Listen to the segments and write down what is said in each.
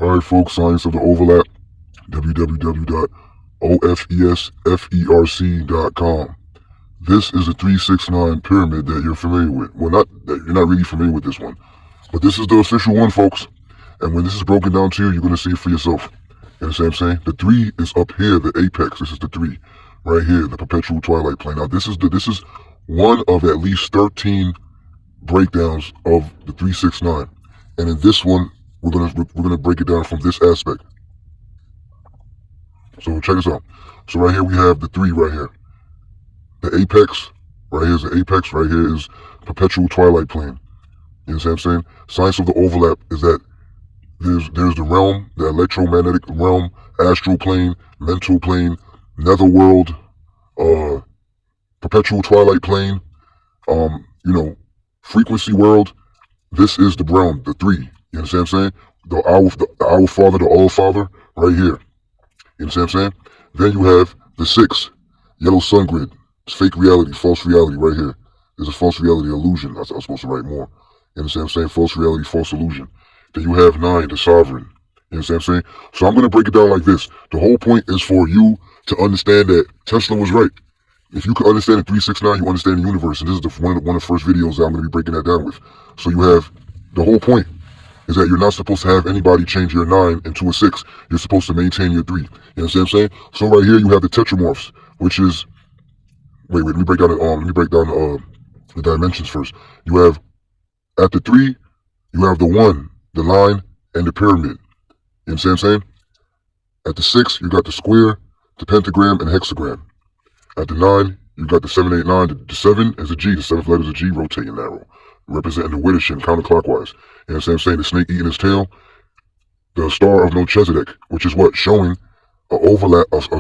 Alright folks, science of the overlap, www.ofesferc.com. This is a 369 pyramid that you're familiar with. Well, not that you're not really familiar with this one, but this is the official one, folks. And when this is broken down to you, you're going to see it for yourself. You understand what I'm saying? The 3 is up here, the apex. This is the 3 right here, the perpetual twilight plane. Now, this is one of at least 13 breakdowns of the 369. And in this one, we're gonna break it down from this aspect. So check this out. So right here we have the 3 right here. The apex right here is the apex. Right here is perpetual twilight plane. You understand what I'm saying? Science of the overlap is that there's the realm, the electromagnetic realm, astral plane, mental plane, netherworld, perpetual twilight plane, frequency world. This is the realm, the 3. You understand what I'm saying? The our Father, the All Father, right here. You understand what I'm saying? Then you have the 6, yellow sun grid. It's fake reality, false reality, right here. There's a false reality illusion. I was supposed to write more. You understand what I'm saying? False reality, false illusion. Then you have 9, the sovereign. You understand what I'm saying? So I'm going to break it down like this. The whole point is for you to understand that Tesla was right. If you can understand the 369, you understand the universe. And this is one of the first videos that I'm going to be breaking that down with. So you have the whole point is that you're not supposed to have anybody change your 9 into a 6. You're supposed to maintain your 3. You understand what I'm saying? So right here you have the Tetramorphs, which is let me break down the dimensions first. You have at the 3, you have the 1, the line, and the pyramid. You understand what I'm saying? At the 6, you got the square, the pentagram, and hexagram. At the 9, you got the 789. The 7 is a G. The 7th letter is a G, rotating arrow, representing the Widdishin, counterclockwise. You know what I'm saying? The snake eating his tail. The star of Melchizedek, which is what? Showing a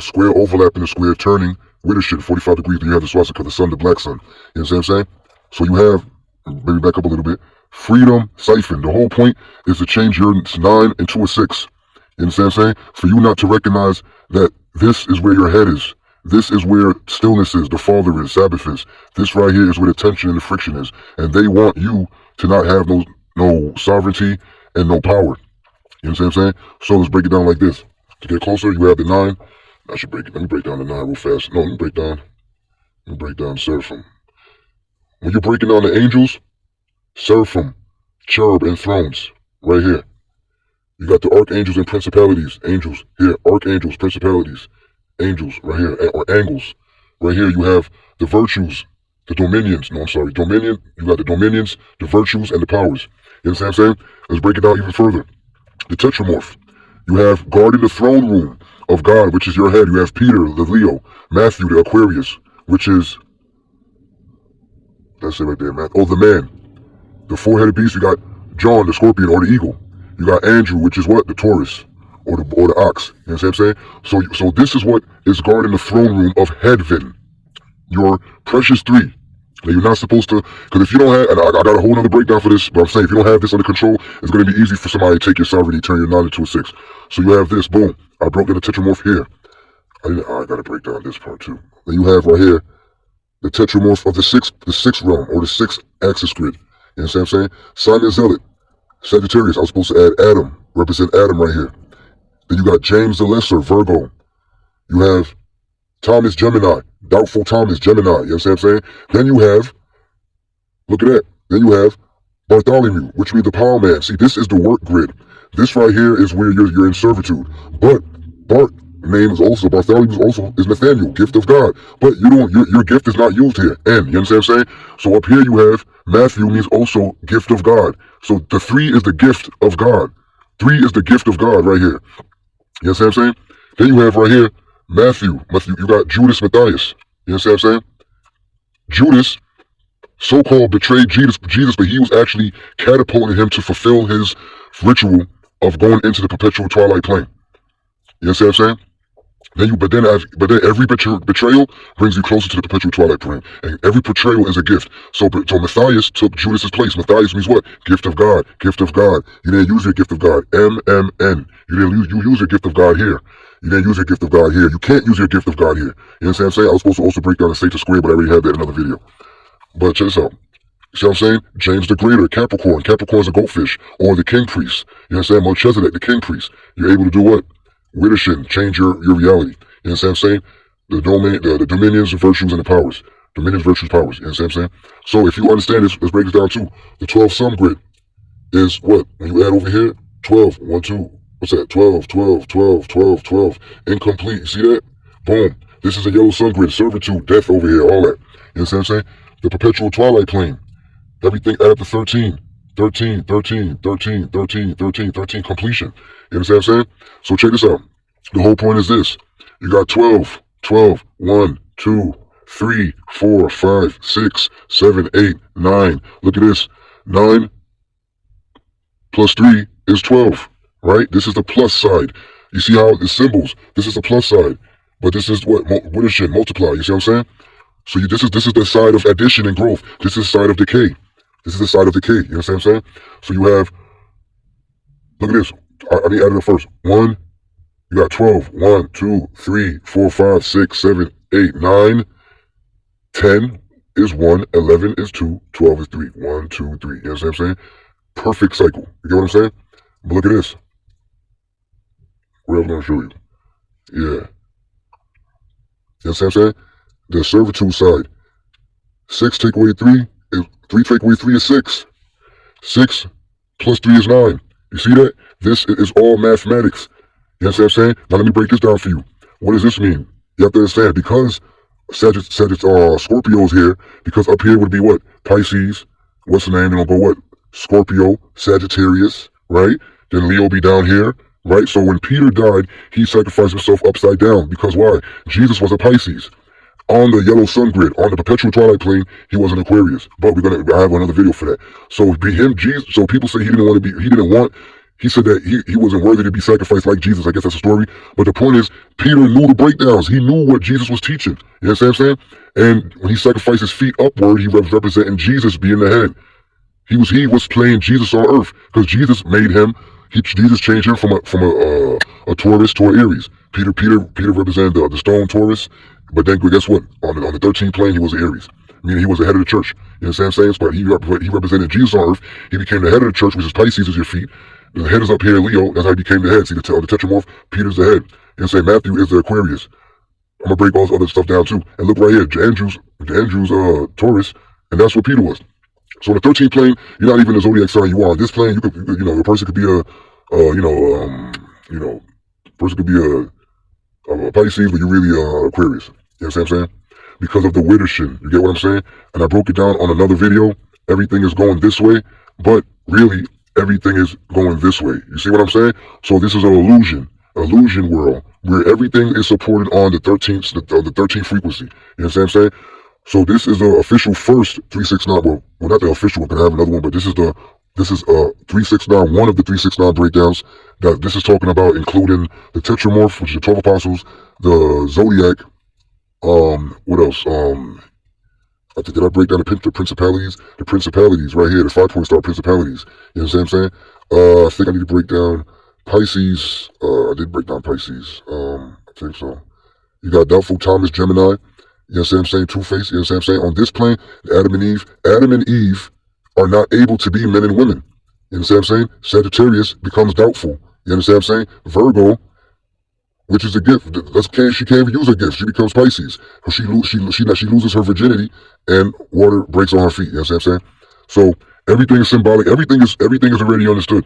square overlap in a square, turning Widdishin 45 degrees. Then you have the swastika, the sun, the black sun. You know what I'm saying? So you have, maybe back up a little bit, freedom siphon. The whole point is to change your 9 into a 6. You understand what I'm saying? For you not to recognize that this is where your head is. This is where stillness is, the Father is, Sabbath is. This right here is where the tension and the friction is. And they want you to not have no sovereignty and no power. You understand what I'm saying? So let's break it down like this. To get closer, you have the 9. Let me break down the 9 real fast. No, let me break down Seraphim. When you're breaking down the angels, Seraphim, cherub, and thrones, right here. You got the archangels and principalities, angels, here, archangels, principalities, angels, right here, or angles. Right here you have the virtues, the dominions, dominion, you got the dominions, the virtues, and the powers. You understand what I'm saying? Let's break it down even further. The Tetramorph. You have guarding the throne room of God, which is your head. You have Peter, the Leo, Matthew, the Aquarius, which is, that's it right there, man. Oh, the man. The 4-headed beast, you got John, the scorpion, or the eagle. You got Andrew, which is what? The Taurus, or the ox. You know what I'm saying? So this is what is guarding the throne room of heaven. Your precious 3. Now you're not supposed to, because if you don't have, and I got a whole other breakdown for this, but I'm saying if you don't have this under control, it's going to be easy for somebody to take your sovereignty, turn your 9 into a 6. So you have this, boom. I broke down the Tetramorph here. I got to break down this part too. Then you have right here, the Tetramorph of the 6th realm, or the 6th axis grid. You know what I'm saying? Simon Zealot, Sagittarius. I was supposed to add Adam, represent Adam right here. Then you got James the Lesser, Virgo. You have Thomas, Gemini, doubtful Thomas, Gemini. You know what I'm saying? Then you have, look at that. Then you have Bartholomew, which means the power man. See, this is the work grid. This right here is where you're in servitude. But Bart name is also, Bartholomew is Nathaniel, gift of God. But your gift is not used here. And you understand what I'm saying? So up here you have Matthew means also gift of God. So the 3 is the gift of God. 3 is the gift of God right here. You understand what I'm saying? Then you have right here Matthew, you got Judas Matthias. You understand what I'm saying? Judas, so-called betrayed Jesus, but he was actually catapulting him to fulfill his ritual of going into the perpetual twilight plane. You understand what I'm saying? But then every betrayal brings you closer to the perpetual twilight plane, and every betrayal is a gift. So Matthias took Judas's place. Matthias means what? Gift of God. Gift of God. You didn't use your gift of God. MMN. You use your gift of God here. You didn't use your gift of God here. You can't use your gift of God here. You know what I'm saying? I was supposed to also break down the Satan square, but I already had that in another video. But check this out. See what I'm saying? James the Greater, Capricorn. Capricorn's a goldfish. Or the king priest. You know what I'm saying? Melchizedek, the king priest. You're able to do what? Widdership, change your reality. You know what I'm saying? The dominions, the virtues, and the powers. Dominions, virtues, powers. You know what I'm saying? So if you understand this, let's break this down too. The 12 sum grid is what? When you add over here, 12, 1, 2, what's that? 12, 12, 12, 12, 12. Incomplete. You see that? Boom. This is a yellow sun grid. Servitude, death over here, all that. You know what I'm saying? The perpetual twilight plane. Everything add up to 13. 13, 13, 13, 13, 13, 13, completion. You understand what I'm saying? So check this out. The whole point is this. You got 12, 12, 1, 2, 3, 4, 5, 6, 7, 8, 9. Look at this. 9 plus 3 is 12, right? This is the plus side. You see how the symbols, this is the plus side. But this is what is shit, multiply. You see what I'm saying? So this is the side of addition and growth. This is the side of decay. This is the side of decay. You know what I'm saying? So you have, look at this. I need to add it first. 1, you got 12. 1, 2, 3, 4, 5, 6, 7, 8, 9. 10 is 1. 11 is 2. 12 is 3. 1, 2, 3. You know what I'm saying? Perfect cycle. You get what I'm saying? But look at this. What else am I going to show you? Yeah. You know what I'm saying? The servitude side. 6 take away 3 is 3 take away 3 is 6. 6 plus 3 is 9. You see that? This is all mathematics. You know what I'm saying? Now let me break this down for you. What does this mean? You have to understand, because Scorpio's here, because up here would be what? Pisces. What's the name? They're gonna go what? Scorpio, Sagittarius, right? Then Leo be down here, right? So when Peter died, he sacrificed himself upside down. Because why? Jesus was a Pisces. On the yellow sun grid, on the perpetual twilight plane, he was an Aquarius. But I have another video for that. So Jesus. So people say he said that he wasn't worthy to be sacrificed like Jesus. I guess that's a story. But the point is, Peter knew the breakdowns. He knew what Jesus was teaching. You know what I'm saying? And when he sacrificed his feet upward, he was representing Jesus being the head. He was playing Jesus on earth, because Jesus made him. Jesus changed him from a Taurus to an Aries. Peter represented the stone Taurus. But then guess what? On the 13th plane, he was an Aries. Meaning he was the head of the church. You know what I'm saying? But he represented Jesus on earth. He became the head of the church, which is Pisces, is your feet. The head is up here, Leo. That's how he became the head. See, the Tetramorph, Peter's the head. You know what I'm saying? Matthew is the Aquarius. I'm going to break all this other stuff down too. And look right here, Andrew's Taurus, and that's what Peter was. So on the 13th plane, you're not even a zodiac sign you are. On this plane, a person could be person could be a Pisces, but you're really Aquarius. You know what I'm saying? Because of the widdership. You get what I'm saying? And I broke it down on another video. Everything is going this way, but really everything is going this way. You see what I'm saying? So this is an illusion world, where everything is supported on the 13th frequency. You know what I'm saying? So this is the official first 369. Well, not the official one, but I have another one. But this is 369, one of the 369 breakdowns that this is talking about, including the Tetramorphs, which is the 12 apostles, the Zodiac. What else? I think, did I break down the principalities? The principalities right here, the 5-point star principalities. You know what I'm saying? I think I need to break down Pisces. I did break down Pisces. I think so. You got Doubtful Thomas, Gemini. You know what I'm saying? Two-Face. You know what I'm saying? On this plane, Adam and Eve are not able to be men and women. You know what I'm saying? Sagittarius becomes doubtful. You understand what I'm saying? Virgo, which is a gift. She can't even use her gift. She becomes Pisces. She loses her virginity, and water breaks on her feet. You know what I'm saying? So everything is symbolic. Everything is already understood.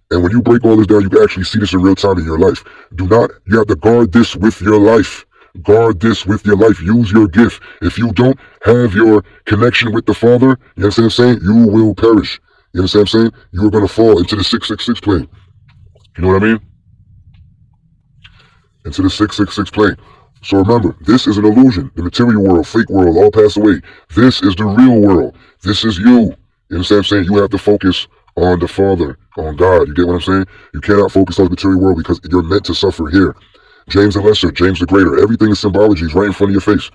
And when you break all this down, you can actually see this in real time in your life. You have to guard this with your life. Guard this with your life. Use your gift. If you don't have your connection with the Father, you know what I'm saying? You will perish. You understand what I'm saying? You are going to fall into the 666 plane. You know what I mean? Into the 666 plane. So remember, this is an illusion. The material world, fake world, all pass away. This is the real world. This is you. You understand what I'm saying? You have to focus on the Father, on God. You get what I'm saying? You cannot focus on the material world, because you're meant to suffer here. James the Lesser, James the Greater. Everything is symbology. It's right in front of your face.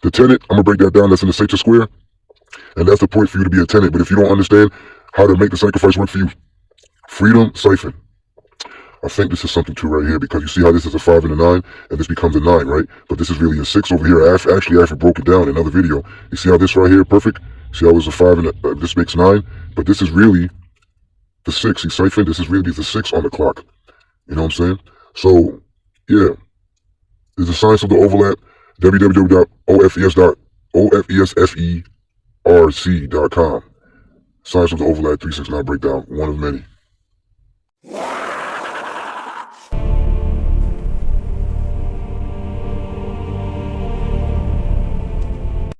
The tenet, I'm going to break that down. That's in the Sacred Square. And that's the point for you to be a tenet. But if you don't understand how to make the sacrifice work for you, freedom siphon. I think this is something too right here, because you see how this is a 5 and a 9, and this becomes a 9, right? But this is really a 6 over here. Actually, I broke it down in another video. You see how this right here, perfect? See how it was a 5 and this makes 9? But this is really the 6. See, Cypher, this is really the 6 on the clock. You know what I'm saying? So, yeah. There's a science of the overlap, www.ofesferc.com. Science of the overlap 369 breakdown, one of many.